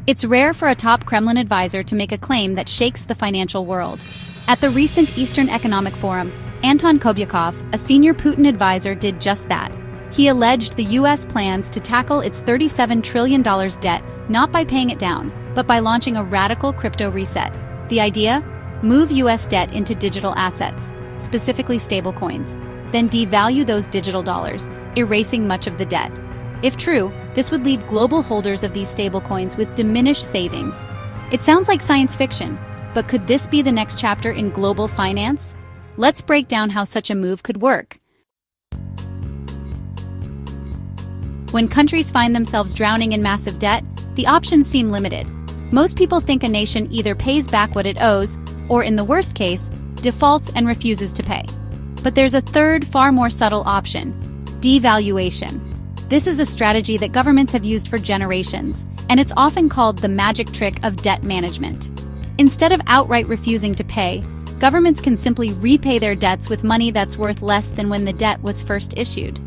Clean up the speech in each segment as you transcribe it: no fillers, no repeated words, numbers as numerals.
It's rare for a top Kremlin advisor to make a claim that shakes the financial world. At the recent Eastern Economic Forum, Anton Kobyakov, a senior Putin advisor, did just that. He alleged the U.S. plans to tackle its $37 trillion debt not by paying it down, but by launching a radical crypto reset. The idea? Move U.S. debt into digital assets, specifically stablecoins, then devalue those digital dollars, erasing much of the debt. If true, this would leave global holders of these stablecoins with diminished savings. It sounds like science fiction, but could this be the next chapter in global finance? Let's break down how such a move could work. When countries find themselves drowning in massive debt, the options seem limited. Most people think a nation either pays back what it owes, or in the worst case, defaults and refuses to pay. But there's a third, far more subtle option: devaluation. This is a strategy that governments have used for generations, and it's often called the magic trick of debt management. Instead of outright refusing to pay, governments can simply repay their debts with money that's worth less than when the debt was first issued.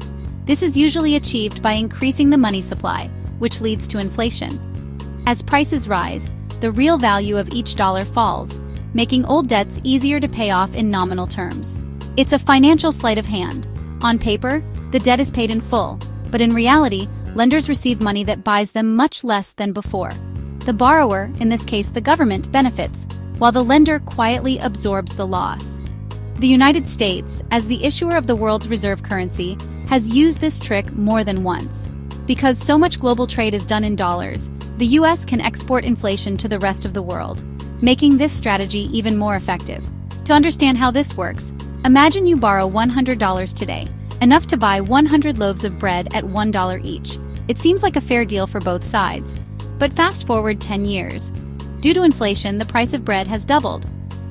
This is usually achieved by increasing the money supply, which leads to inflation. As prices rise, the real value of each dollar falls, making old debts easier to pay off in nominal terms. It's a financial sleight of hand. On paper, the debt is paid in full, but in reality, lenders receive money that buys them much less than before. The borrower, in this case the government, benefits, while the lender quietly absorbs the loss. The United States, as the issuer of the world's reserve currency, has used this trick more than once. Because so much global trade is done in dollars, the U.S. can export inflation to the rest of the world, making this strategy even more effective. To understand how this works, imagine you borrow $100 today, enough to buy 100 loaves of bread at $1 each. It seems like a fair deal for both sides. But fast forward 10 years. Due to inflation, the price of bread has doubled.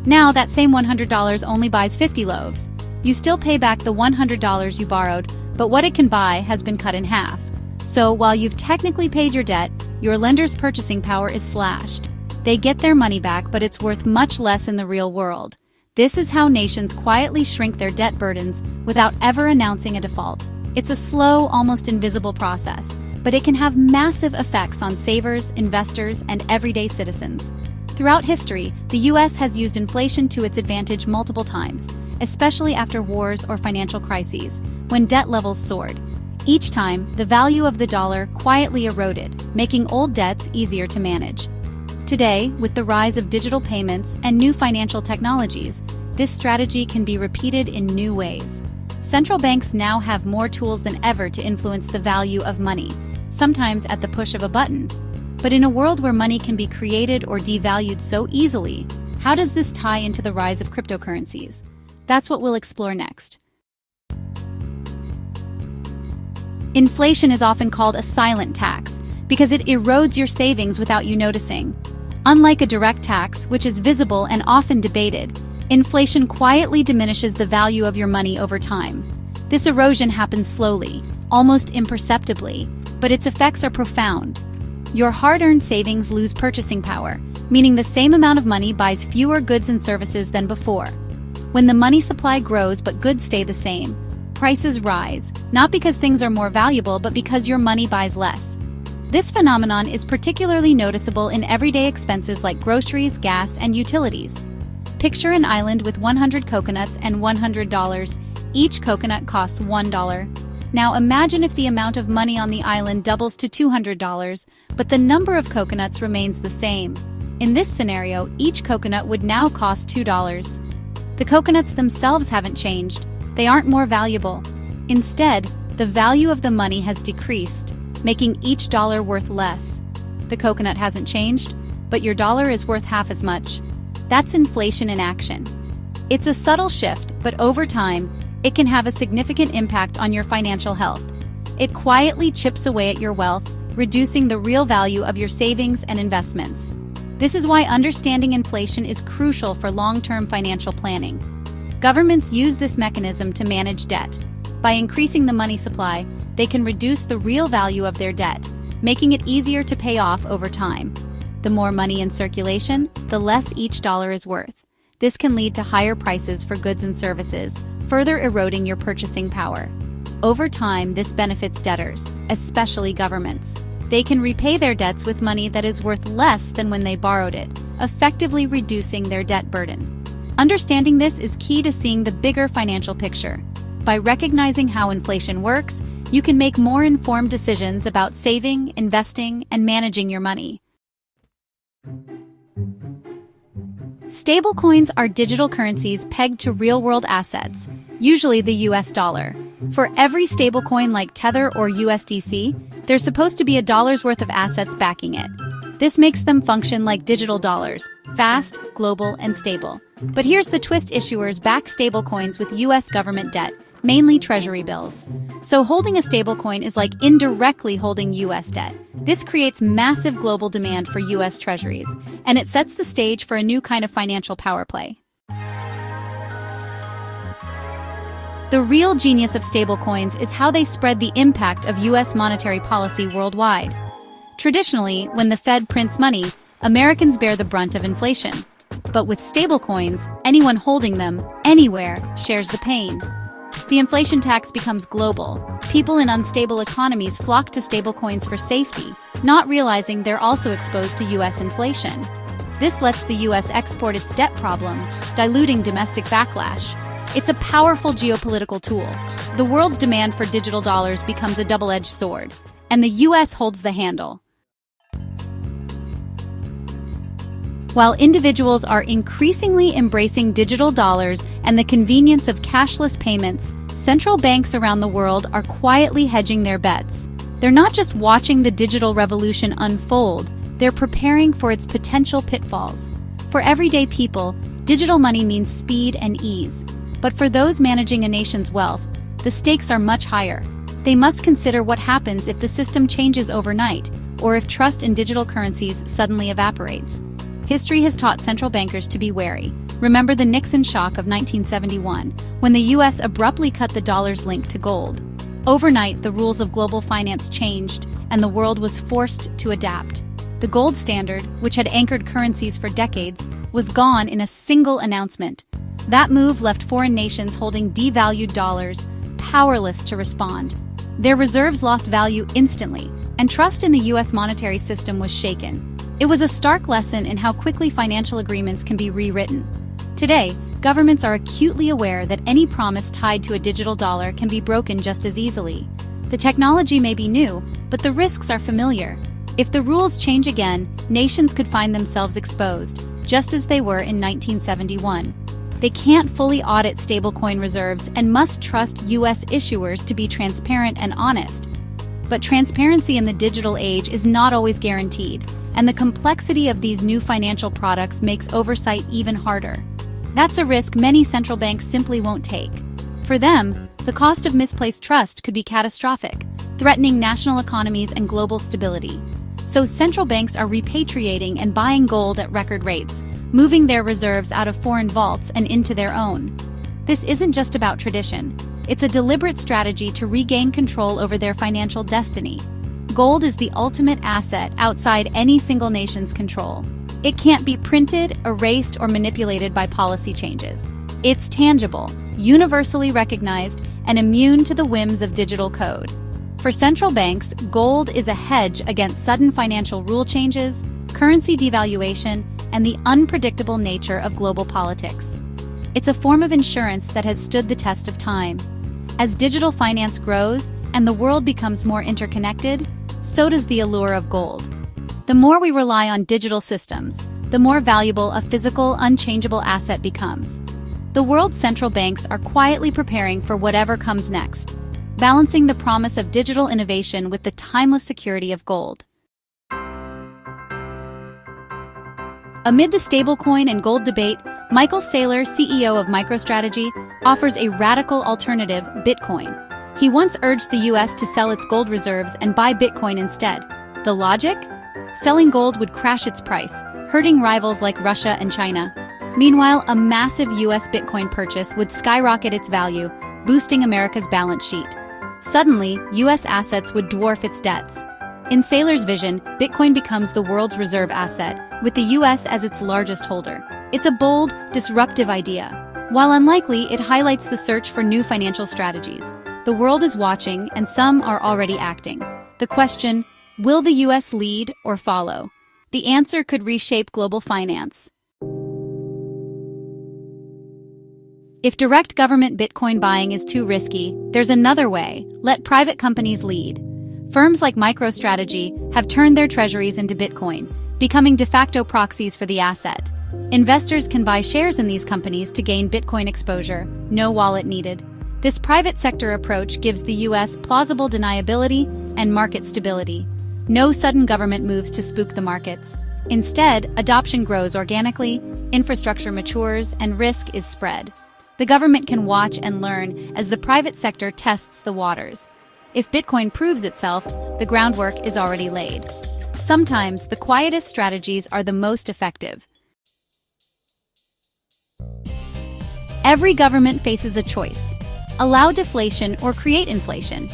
Now that same $100 only buys 50 loaves. You still pay back the $100 you borrowed, but what it can buy has been cut in half. So while you've technically paid your debt, your lender's purchasing power is slashed. They get their money back, but it's worth much less in the real world. This is how nations quietly shrink their debt burdens without ever announcing a default. It's a slow, almost invisible process, but it can have massive effects on savers, investors, and everyday citizens. Throughout history, the U.S. has used inflation to its advantage multiple times, especially after wars or financial crises, when debt levels soared. Each time, the value of the dollar quietly eroded, making old debts easier to manage. Today, with the rise of digital payments and new financial technologies, this strategy can be repeated in new ways. Central banks now have more tools than ever to influence the value of money, sometimes at the push of a button. But in a world where money can be created or devalued so easily, how does this tie into the rise of cryptocurrencies? That's what we'll explore next. Inflation is often called a silent tax because it erodes your savings without you noticing. Unlike a direct tax, which is visible and often debated, inflation quietly diminishes the value of your money over time. This erosion happens slowly, almost imperceptibly, but its effects are profound. Your hard-earned savings lose purchasing power, meaning the same amount of money buys fewer goods and services than before. When the money supply grows but goods stay the same, prices rise, not because things are more valuable but because your money buys less. This phenomenon is particularly noticeable in everyday expenses like groceries, gas, and utilities. Picture an island with 100 coconuts and $100. Each coconut costs $1. Now imagine if the amount of money on the island doubles to $200, but the number of coconuts remains the same. In this scenario, each coconut would now cost $2. The coconuts themselves haven't changed. They aren't more valuable. Instead, the value of the money has decreased, making each dollar worth less. The coconut hasn't changed, but your dollar is worth half as much. That's inflation in action. It's a subtle shift, but over time, it can have a significant impact on your financial health. It quietly chips away at your wealth, reducing the real value of your savings and investments. This is why understanding inflation is crucial for long-term financial planning. Governments use this mechanism to manage debt. By increasing the money supply, they can reduce the real value of their debt, making it easier to pay off over time. The more money in circulation, the less each dollar is worth. This can lead to higher prices for goods and services, further eroding your purchasing power. Over time, this benefits debtors, especially governments. They can repay their debts with money that is worth less than when they borrowed it, effectively reducing their debt burden. Understanding this is key to seeing the bigger financial picture. By recognizing how inflation works, you can make more informed decisions about saving, investing, and managing your money. Stablecoins are digital currencies pegged to real-world assets, usually the US dollar. For every stablecoin like Tether or USDC, there's supposed to be a dollar's worth of assets backing it. This makes them function like digital dollars, fast, global, and stable. But here's the twist: issuers back stablecoins with US government debt, mainly treasury bills. So holding a stablecoin is like indirectly holding US debt. This creates massive global demand for US treasuries, and it sets the stage for a new kind of financial power play. The real genius of stablecoins is how they spread the impact of US monetary policy worldwide. Traditionally, when the Fed prints money, Americans bear the brunt of inflation. But with stablecoins, anyone holding them, anywhere, shares the pain. The inflation tax becomes global. People in unstable economies flock to stablecoins for safety, not realizing they're also exposed to US inflation. This lets the US export its debt problem, diluting domestic backlash. It's a powerful geopolitical tool. The world's demand for digital dollars becomes a double-edged sword, and the US holds the handle. While individuals are increasingly embracing digital dollars and the convenience of cashless payments, central banks around the world are quietly hedging their bets. They're not just watching the digital revolution unfold, they're preparing for its potential pitfalls. For everyday people, digital money means speed and ease. But for those managing a nation's wealth, the stakes are much higher. They must consider what happens if the system changes overnight, or if trust in digital currencies suddenly evaporates. History has taught central bankers to be wary. Remember the Nixon shock of 1971, when the US abruptly cut the dollar's link to gold. Overnight, the rules of global finance changed, and the world was forced to adapt. The gold standard, which had anchored currencies for decades, was gone in a single announcement. That move left foreign nations holding devalued dollars powerless to respond. Their reserves lost value instantly, and trust in the US monetary system was shaken. It was a stark lesson in how quickly financial agreements can be rewritten. Today, governments are acutely aware that any promise tied to a digital dollar can be broken just as easily. The technology may be new, but the risks are familiar. If the rules change again, nations could find themselves exposed, just as they were in 1971. They can't fully audit stablecoin reserves and must trust US issuers to be transparent and honest. But transparency in the digital age is not always guaranteed, and the complexity of these new financial products makes oversight even harder. That's a risk many central banks simply won't take. For them, the cost of misplaced trust could be catastrophic, threatening national economies and global stability. So central banks are repatriating and buying gold at record rates, moving their reserves out of foreign vaults and into their own. This isn't just about tradition. It's a deliberate strategy to regain control over their financial destiny. Gold is the ultimate asset outside any single nation's control. It can't be printed, erased, or manipulated by policy changes. It's tangible, universally recognized, and immune to the whims of digital code. For central banks, gold is a hedge against sudden financial rule changes, currency devaluation, and the unpredictable nature of global politics. It's a form of insurance that has stood the test of time. As digital finance grows and the world becomes more interconnected, so does the allure of gold. The more we rely on digital systems, the more valuable a physical, unchangeable asset becomes. The world's central banks are quietly preparing for whatever comes next, balancing the promise of digital innovation with the timeless security of gold. Amid the stablecoin and gold debate, Michael Saylor, CEO of MicroStrategy, offers a radical alternative, Bitcoin. He once urged the US to sell its gold reserves and buy Bitcoin instead. The logic? Selling gold would crash its price, hurting rivals like Russia and China. Meanwhile, a massive US Bitcoin purchase would skyrocket its value, boosting America's balance sheet. Suddenly, US assets would dwarf its debts. In Saylor's vision, Bitcoin becomes the world's reserve asset, with the US as its largest holder. It's a bold, disruptive idea. While unlikely, it highlights the search for new financial strategies. The world is watching, and some are already acting. The question, Will the US lead or follow? The answer could reshape global finance. If direct government Bitcoin buying is too risky, there's another way. Let private companies lead. Firms like MicroStrategy have turned their treasuries into Bitcoin, becoming de facto proxies for the asset. Investors can buy shares in these companies to gain Bitcoin exposure, no wallet needed. This private sector approach gives the US plausible deniability and market stability. No sudden government moves to spook the markets. Instead, adoption grows organically, infrastructure matures, and risk is spread. The government can watch and learn as the private sector tests the waters. If Bitcoin proves itself, the groundwork is already laid. Sometimes, the quietest strategies are the most effective. Every government faces a choice: allow deflation or create inflation.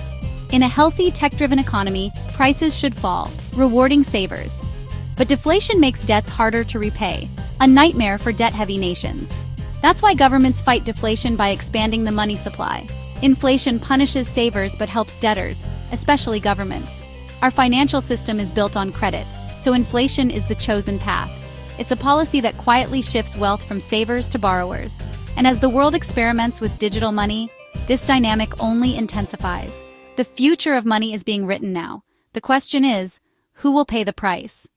In a healthy, tech-driven economy, prices should fall, rewarding savers. But deflation makes debts harder to repay, a nightmare for debt-heavy nations. That's why governments fight deflation by expanding the money supply. Inflation punishes savers but helps debtors, especially governments. Our financial system is built on credit, so inflation is the chosen path. It's a policy that quietly shifts wealth from savers to borrowers. And as the world experiments with digital money, this dynamic only intensifies. The future of money is being written now. The question is, who will pay the price?